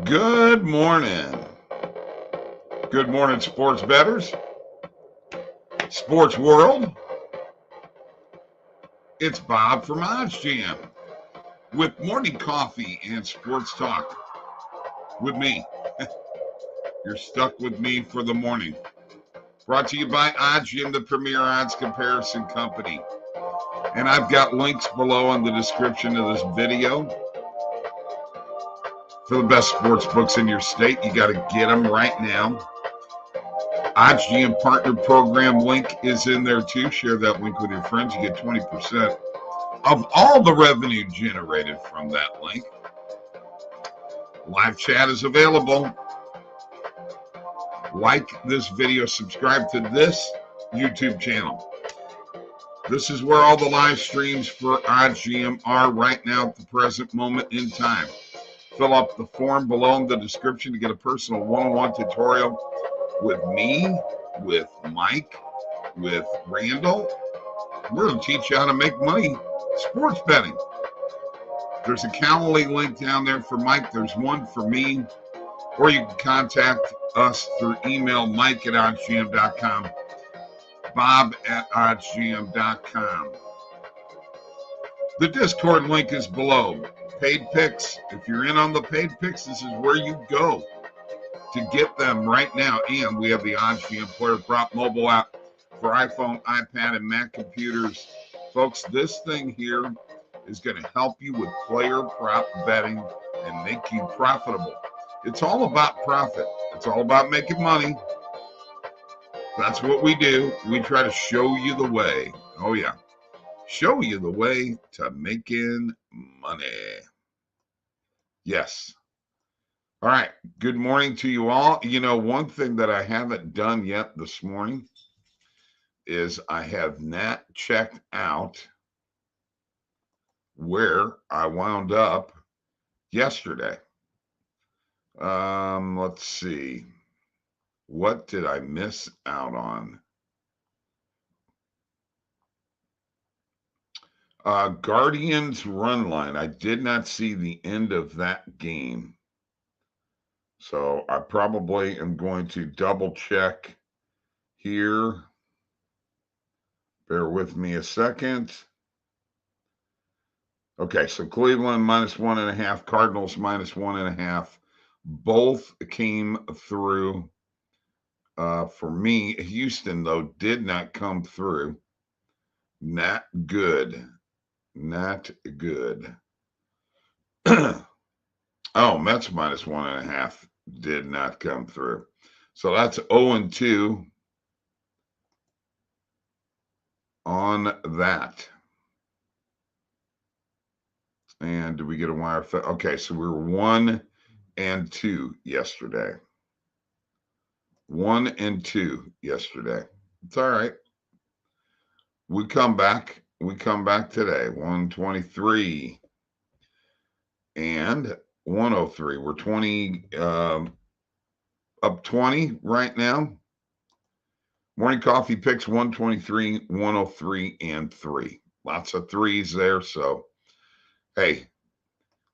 Good morning. Good morning, sports bettors, sports world. It's Bob from oddsjam with morning coffee and sports talk with me. You're stuck with me for the morning. Brought to you by oddsjam, the premier odds comparison company. And I've got links below in the description of this video for the best sports books in your state. You got to get them right now. oddsjam partner program link is in there too. Share that link with your friends. You get 20% of all the revenue generated from that link. Live chat is available. Like this video, subscribe to this YouTube channel. This is where all the live streams for oddsjam are right now at the present moment in time. Fill up the form below in the description to get a personal one-on-one tutorial with me, with Mike, with Randall. We're going to teach you how to make money sports betting. There's a Calendly link down there for Mike. There's one for me. Or you can contact us through email, mike@oddsjam.com, bob@oddsjam.com. The Discord link is below. Paid picks. If you're in on the paid picks, this is where you go to get them right now. And we have the oddsjam Player Prop mobile app for iPhone, iPad, and Mac computers. Folks, this thing here is going to help you with player prop betting and make you profitable. It's all about profit. It's all about making money. That's what we do. We try to show you the way. Oh, yeah. Show you the way to making money. Yes. All right. Good morning to you all. You know, one thing that I haven't done yet this morning is I have not checked out where I wound up yesterday. Let's see. What did I miss out on? Guardians run line. I did not see the end of that game. So I probably am going to double check here. Bear with me a second. Okay, so Cleveland -1.5, Cardinals -1.5. Both came through for me. Houston, though, did not come through. Not good. Not good. Oh, Mets -1.5 did not come through. So that's 0-2 on that. And did we get a wire? Okay, so we were 1-2 yesterday. 1-2 yesterday. It's all right. We come back. We come back today. 123 and 103. We're 20 up 20 right now. Morning coffee picks 123, 103, and 3. Lots of threes there. So, hey,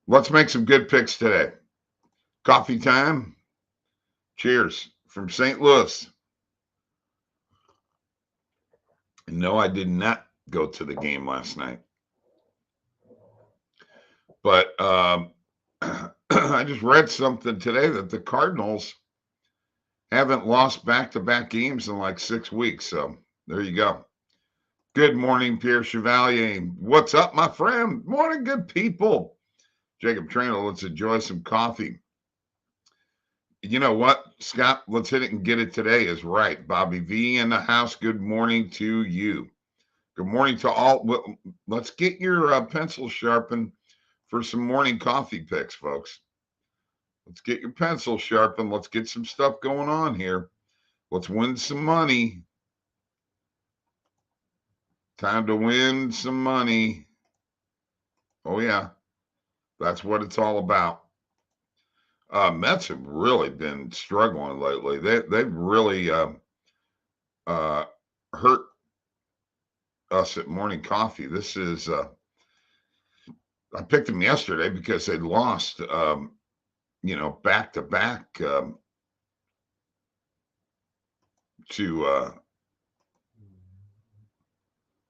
let's make some good picks today. Coffee time. Cheers from St. Louis. No, I did not go to the game last night. But I just read something today that the Cardinals haven't lost back-to-back games in like 6 weeks. So there you go. Good morning, Pierre Chevalier. What's up, my friend? Morning, good people. Jacob Trainer, let's enjoy some coffee. You know what, Scott? Let's hit it and get it today is right. Bobby V in the house. Good morning to you. Good morning to all. Let's get your pencil sharpened for some morning coffee picks, folks. Let's get your pencil sharpened. Let's get some stuff going on here. Let's win some money. Time to win some money. Oh, yeah. That's what it's all about. Mets have really been struggling lately. They've really hurt us at morning coffee. This is I picked them yesterday because they lost back to back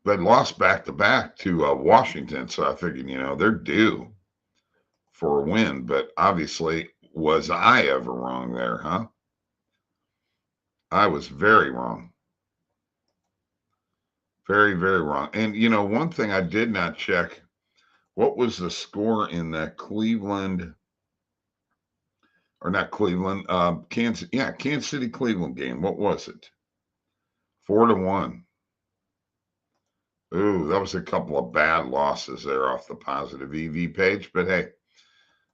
they lost back to back to Washington. So I figured, they're due for a win. But obviously, was I ever wrong there, huh? I was very wrong. Very, very wrong. And, one thing I did not check, what was the score in that Cleveland, or not Cleveland, Kansas City, Cleveland game? What was it? 4-1. Ooh, that was a couple of bad losses there off the positive EV page. But hey,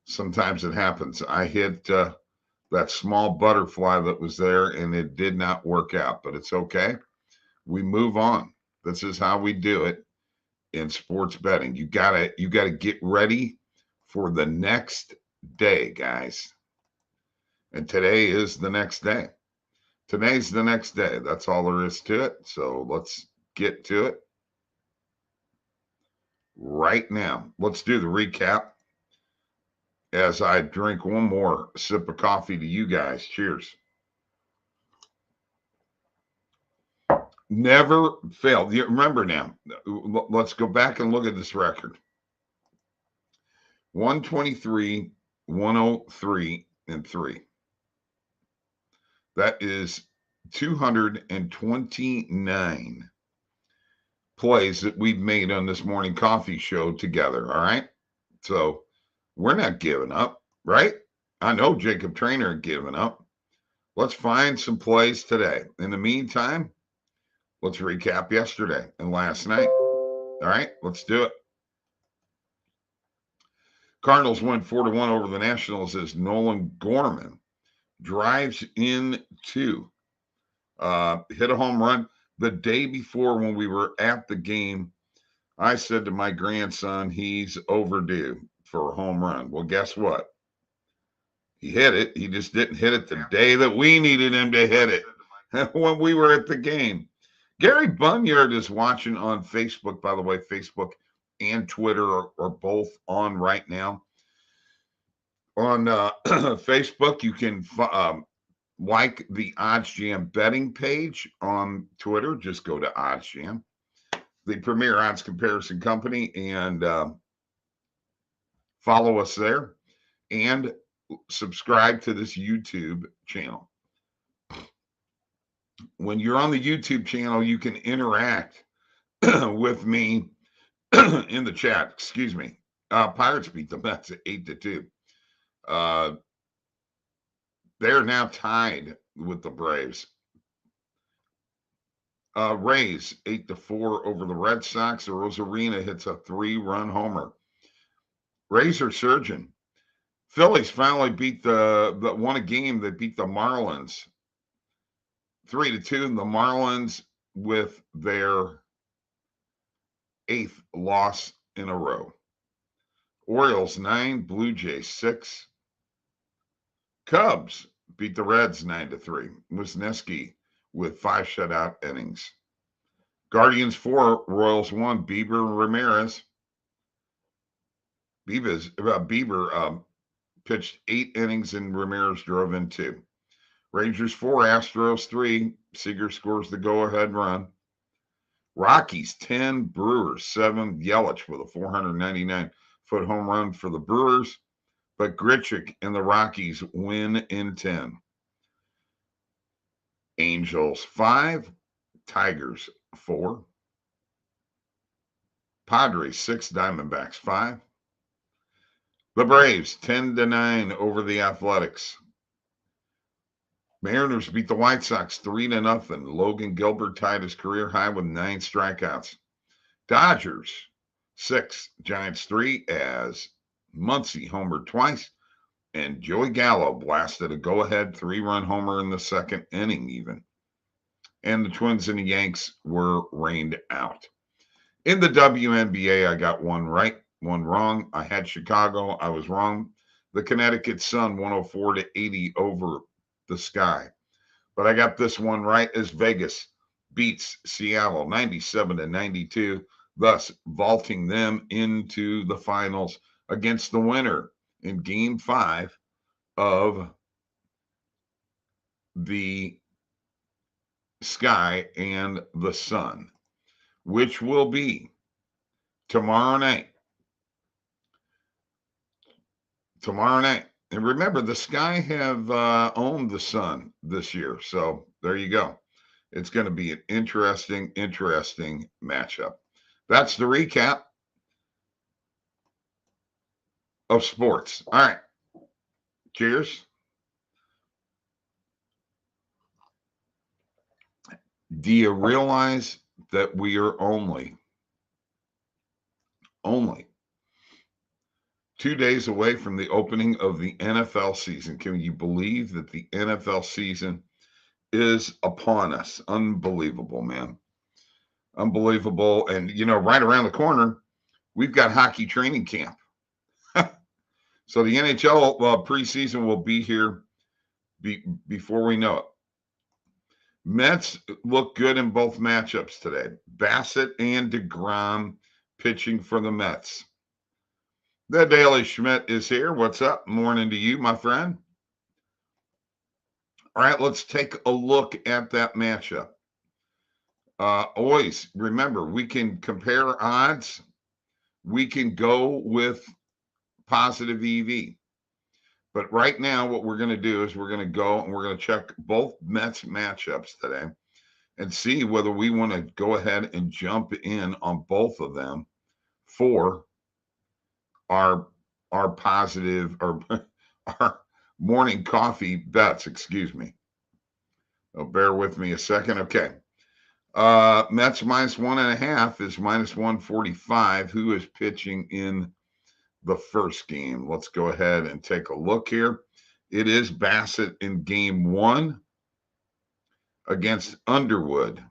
sometimes it happens. I hit that small butterfly that was there, and it did not work out. But it's okay. We move on. This is how we do it in sports betting. You gotta get ready for the next day, guys. And today is the next day. Today's the next day. That's all there is to it. So let's get to it right now. Let's do the recap as I drink one more sip of coffee to you guys. Cheers. Never failed. You remember now, let's go back and look at this record. 123, 103, and 3. That is 229 plays that we've made on this morning coffee show together. All right. So we're not giving up, right? I know Jacob Trainer ain't giving up. Let's find some plays today. In the meantime, let's recap yesterday and last night. All right, let's do it. Cardinals win 4-1 over the Nationals as Nolan Gorman drives in two. Hit a home run. The day before when we were at the game, I said to my grandson, he's overdue for a home run. Well, guess what? He hit it. He just didn't hit it the day that we needed him to hit it when we were at the game. Gary Bunyard is watching on Facebook. By the way, Facebook and Twitter are both on right now. On Facebook, you can like the OddsJam betting page. On Twitter, just go to OddsJam, the premier odds comparison company, and follow us there and subscribe to this YouTube channel. When you're on the YouTube channel, you can interact with me in the chat. Excuse me. Pirates beat the Mets at 8-2. They're now tied with the Braves. Rays 8-4 over the Red Sox. Rosarina hits a 3-run homer. Rays are surging. Phillies finally won a game. They beat the Marlins 3-2. The Marlins with their 8th loss in a row. Orioles 9, Blue Jays 6. Cubs beat the Reds 9-3. Wisniewski with 5 shutout innings. Guardians 4, Royals 1. Bieber and Ramirez. Bieber pitched 8 innings and Ramirez drove in 2. Rangers 4, Astros 3. Seager scores the go-ahead run. Rockies 10, Brewers 7. Yelich with a 499-foot home run for the Brewers. But Grichuk and the Rockies win in 10. Angels 5, Tigers 4. Padres 6, Diamondbacks 5. The Braves 10-9 over the Athletics. Mariners beat the White Sox 3-0. Logan Gilbert tied his career high with 9 strikeouts. Dodgers 6, Giants 3 as Muncy homered twice, and Joey Gallo blasted a go-ahead 3-run homer in the second inning even. And the Twins and the Yanks were rained out. In the WNBA, I got one right, one wrong. I had Chicago. I was wrong. The Connecticut Sun 104-80 over the Sky. But I got this one right as Vegas beats Seattle 97-92, thus vaulting them into the finals against the winner in Game 5 of the sky and the sun, which will be tomorrow night. Tomorrow night. And remember, the sky have owned the sun this year. So there you go. It's going to be an interesting matchup. That's the recap of sports. All right. Cheers. Do you realize that we are only 2 days away from the opening of the NFL season? Can you believe that the NFL season is upon us? Unbelievable, man. Unbelievable. And, right around the corner, we've got hockey training camp. So the NHL preseason will be here before we know it. Mets look good in both matchups today. Bassett and DeGrom pitching for the Mets. The Daily Schmidt is here. What's up? Morning to you, my friend. All right, let's take a look at that matchup. Always remember, we can compare odds. We can go with positive EV. But right now, what we're going to do is we're going to go and we're going to check both Mets matchups today and see whether we want to go ahead and jump in on both of them for our positive or our morning coffee bets. Excuse me. So bear with me a second. Okay. Mets -1.5 is -145. Who is pitching in the first game? Let's go ahead and take a look here. It is Bassett in game 1 against Underwood.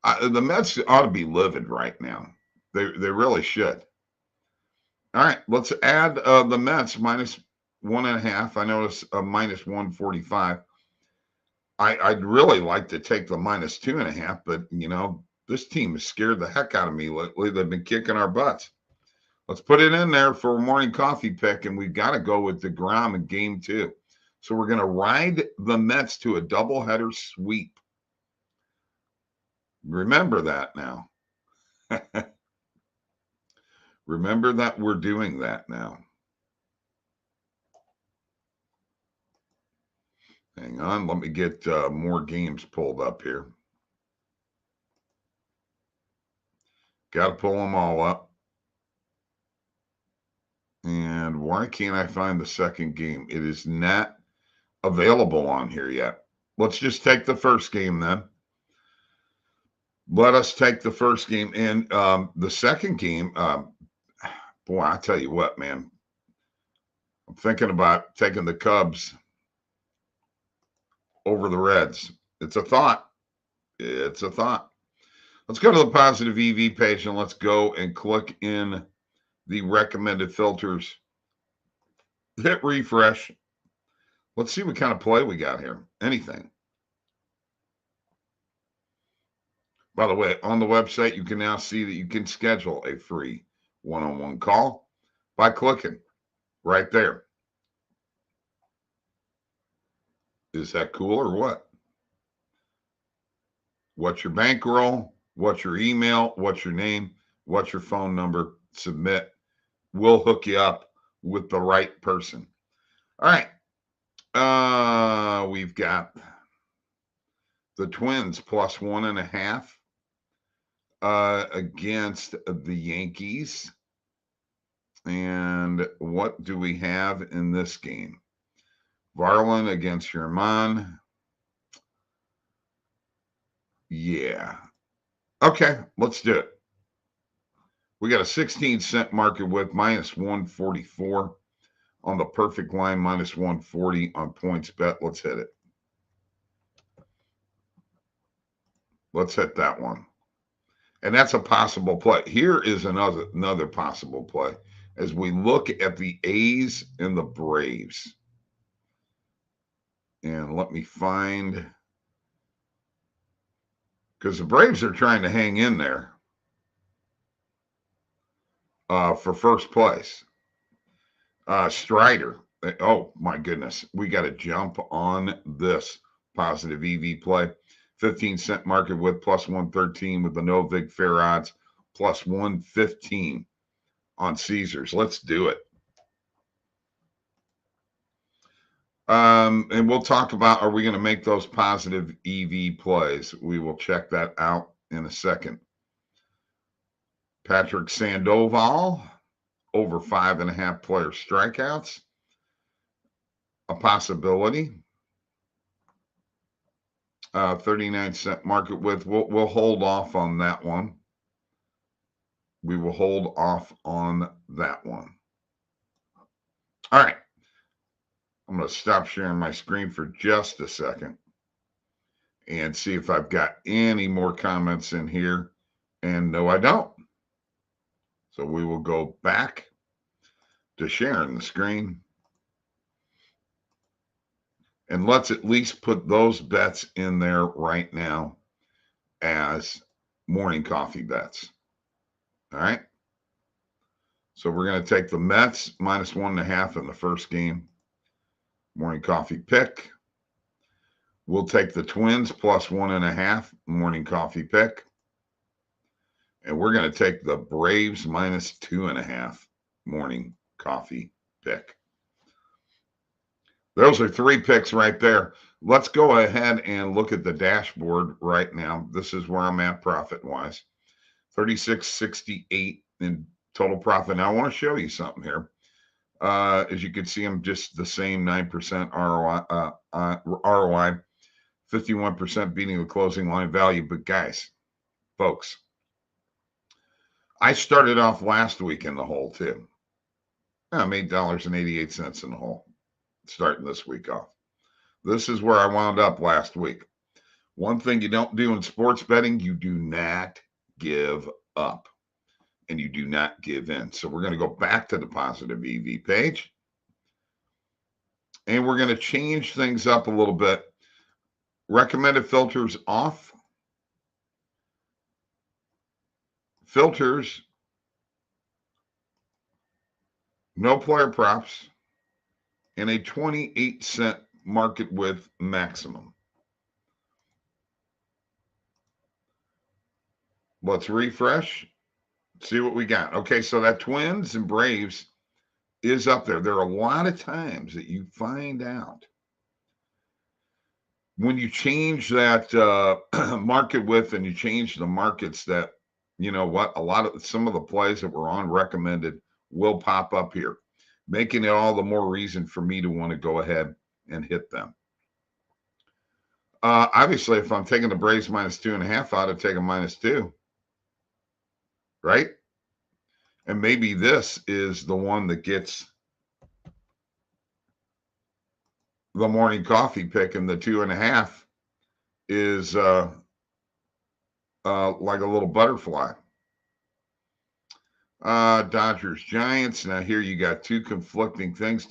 The Mets ought to be livid right now. They really should. All right, let's add the Mets -1.5. I notice a -145. I'd really like to take the -2.5, but this team has scared the heck out of me lately. They've been kicking our butts. Let's put it in there for a morning coffee pick, and we've got to go with DeGrom in game 2. So we're going to ride the Mets to a doubleheader sweep. Remember that now. Remember that we're doing that now. Hang on, let me get more games pulled up here. Got to pull them all up. And why can't I find the second game? It is not available on here yet. Let's just take the first game then. Let us take the first game. And the second game, boy, I tell you what, man. I'm thinking about taking the Cubs over the Reds. It's a thought. It's a thought. Let's go to the positive EV page and let's go and click in the recommended filters. Hit refresh. Let's see what kind of play we got here. Anything. By the way, on the website, you can now see that you can schedule a free one-on-one call by clicking right there. Is that cool or what? What's your bankroll? What's your email? What's your name? What's your phone number? Submit. We'll hook you up with the right person. All right. We've got the Twins +1.5 against the Yankees. And what do we have in this game? Varland against Sherman. Yeah. Okay, let's do it. We got a 16-cent market with -144 on the perfect line, -140 on points bet. Let's hit it. Let's hit that one. And that's a possible play. Here is another possible play as we look at the A's and the Braves. And let me find, because the Braves are trying to hang in there for first place. Strider Oh, my goodness. We got to jump on this positive EV play. 15-cent market with plus 113 with the no vig fair odds, plus 115 on Caesars. Let's do it. And we'll talk about, are we going to make those positive EV plays? We will check that out in a second. Patrick Sandoval, over 5.5 player strikeouts. A possibility. 39-cent market with. We'll hold off on that one. We will hold off on that one. All right. I'm going to stop sharing my screen for just a second and see if I've got any more comments in here. And no, I don't. So we will go back to sharing the screen. And let's at least put those bets in there right now as morning coffee bets. All right. So we're going to take the Mets minus 1.5 in the first game. Morning coffee pick. We'll take the Twins plus 1.5 morning coffee pick. And we're going to take the Braves minus 2.5 morning coffee pick. Those are 3 picks right there. Let's go ahead and look at the dashboard right now. This is where I'm at profit-wise. 36.68 in total profit. Now, I want to show you something here. As you can see, I'm just the same 9% ROI, 51% beating the closing line value. But guys, folks, I started off last week in the hole too. I'm $8.88 in the hole, starting this week off. This is where I wound up last week. One thing you don't do in sports betting, you do not give up. And you do not give in. So we're going to go back to the positive EV page. And we're going to change things up a little bit. Recommended filters off. Filters. No player props. And a 28-cent market width maximum. Let's refresh. See what we got. Okay, so that Twins and Braves is up there. There are a lot of times that you find out when you change that market width and you change the markets that, you know what, some of the plays that were on recommended will pop up here, making it all the more reason for me to want to go ahead and hit them. Obviously, if I'm taking the Braves minus 2.5, I ought to take a minus 2. Right? And maybe this is the one that gets the morning coffee pick, and the 2.5 is like a little butterfly. Dodgers, Giants. Now here you got 2 conflicting things.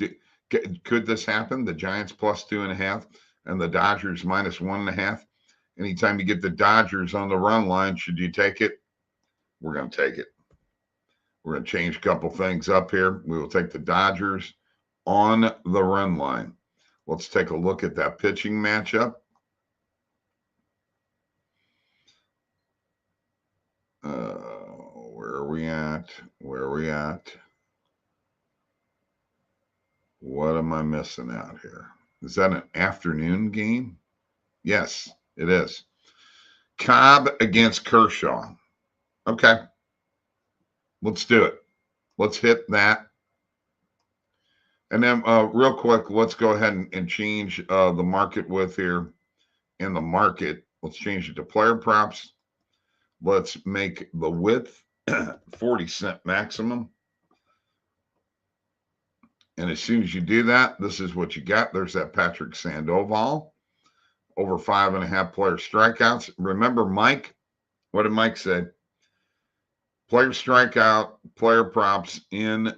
Could this happen? The Giants plus 2.5 and the Dodgers minus 1.5. Anytime you get the Dodgers on the run line, should you take it? We're going to take it. We're going to change a couple things up here. We will take the Dodgers on the run line. Let's take a look at that pitching matchup. Where are we at? Where are we at? What am I missing out here? Is that an afternoon game? Yes, it is. Cobb against Kershaw. Okay. Let's do it. Let's hit that. And then real quick, let's go ahead and change the market width here. In the market, let's change it to player props. Let's make the width 40-cent maximum. And as soon as you do that, this is what you got. There's that Patrick Sandoval. Over 5.5 player strikeouts. Remember, Mike, what did Mike say? Player strikeout, player props in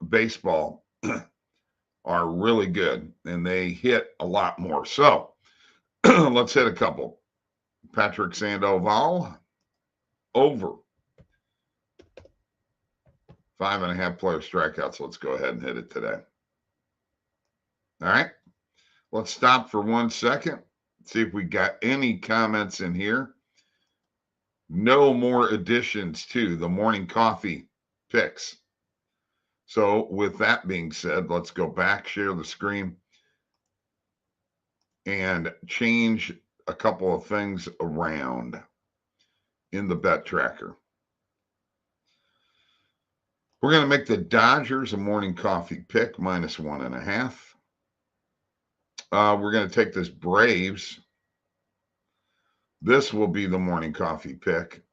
baseball are really good, and they hit a lot more. So let's hit a couple. Patrick Sandoval, over 5.5 player strikeouts. Let's go ahead and hit it today. All right. Let's stop for 1 second. See if we got any comments in here. No more additions to the morning coffee picks. So with that being said, let's go back, share the screen, and change a couple of things around in the bet tracker. We're going to make the Dodgers a morning coffee pick, -1.5. We're going to take this Braves. This will be the morning coffee pick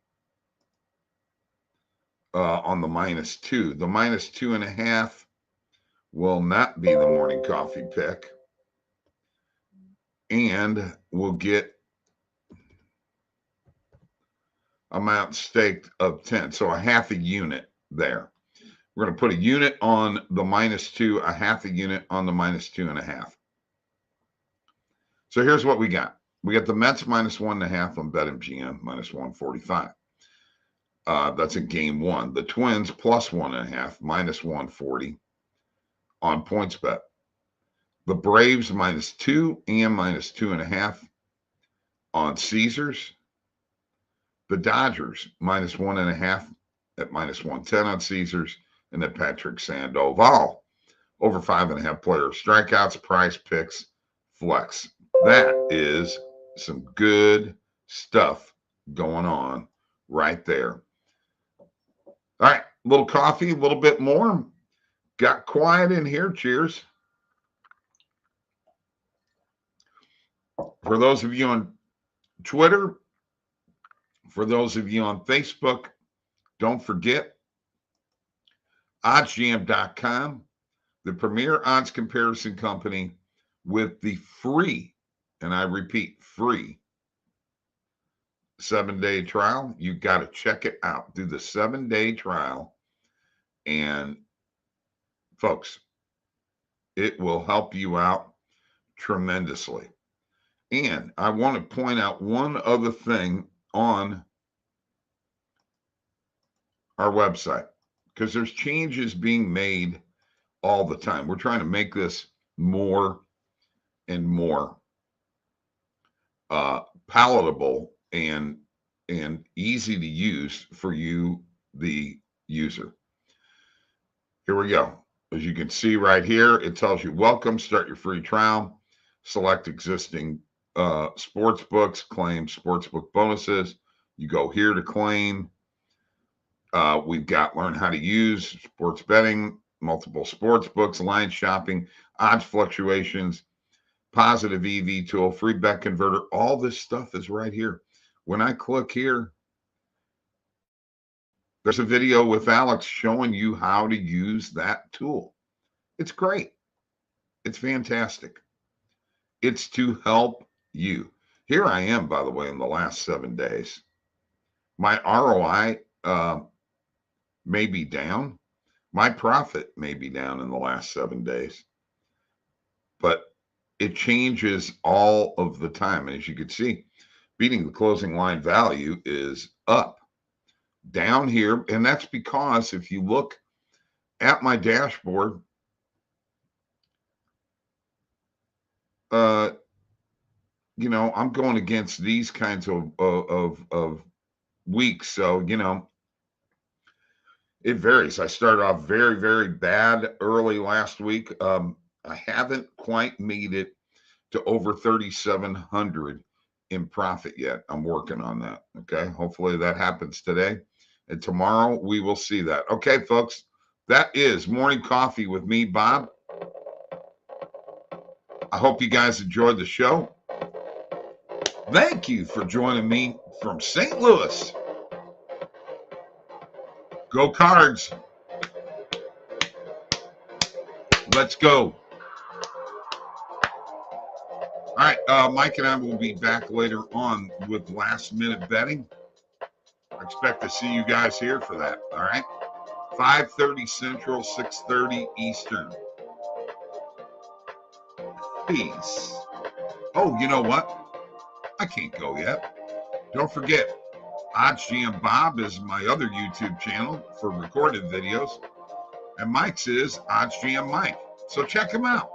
on the -2. The -2.5 will not be the morning coffee pick. And we'll get amount staked of 10. So a half a unit there. We're going to put a unit on the -2, a half a unit on the -2.5. So here's what we got. We got the Mets -1.5 on BetMGM, -145. That's in game one. The Twins +1.5, -140 on PointsBet. The Braves -2 and -2.5 on Caesars. The Dodgers -1.5 at -110 on Caesars. And then Patrick Sandoval over 5.5 player strikeouts, price picks, flex. That is some good stuff going on right there. All right, a little coffee, a little bit more. Got quiet in here. Cheers. For those of you on Twitter, for those of you on Facebook, don't forget oddsjam.com, the premier odds comparison company with the free, and I repeat, free 7-day trial. You got to check it out. Do the 7-day trial. And folks, it will help you out tremendously. And I want to point out one other thing on our website, because there's changes being made all the time. We're trying to make this more and more palatable and easy to use for you, the user. Here we go. As you can see right here, it tells you, welcome, start your free trial, select existing sports books, claim sportsbook bonuses. You go here to claim. We've got learn how to use sports betting, multiple sports books, line shopping, odds fluctuations, positive EV tool, free bet converter. All this stuff is right here. When I click here, there's a video with Alex showing you how to use that tool. It's great. It's fantastic. It's to help you. Here I am, by the way, in the last 7 days. My ROI may be down. My profit may be down in the last 7 days. But it changes all of the time. And as you can see, beating the closing line value is up down here. And that's because if you look at my dashboard, you know, I'm going against these kinds of weeks. So, you know, it varies. I started off very, very bad early last week. I haven't quite made it to over 3,700 in profit yet. I'm working on that. Okay. Hopefully that happens today. And tomorrow we will see that. Okay, folks, that is Morning Coffee with me, Bob. I hope you guys enjoyed the show. Thank you for joining me from St. Louis. Go Cards. Let's go. All right, Mike and I will be back later on with last minute betting. I expect to see you guys here for that. All right, 5:30 Central, 6:30 Eastern. Peace. Oh, you know what? I can't go yet. Don't forget, OddsJam Bob is my other YouTube channel for recorded videos, and Mike's is OddsJam Mike. So check him out.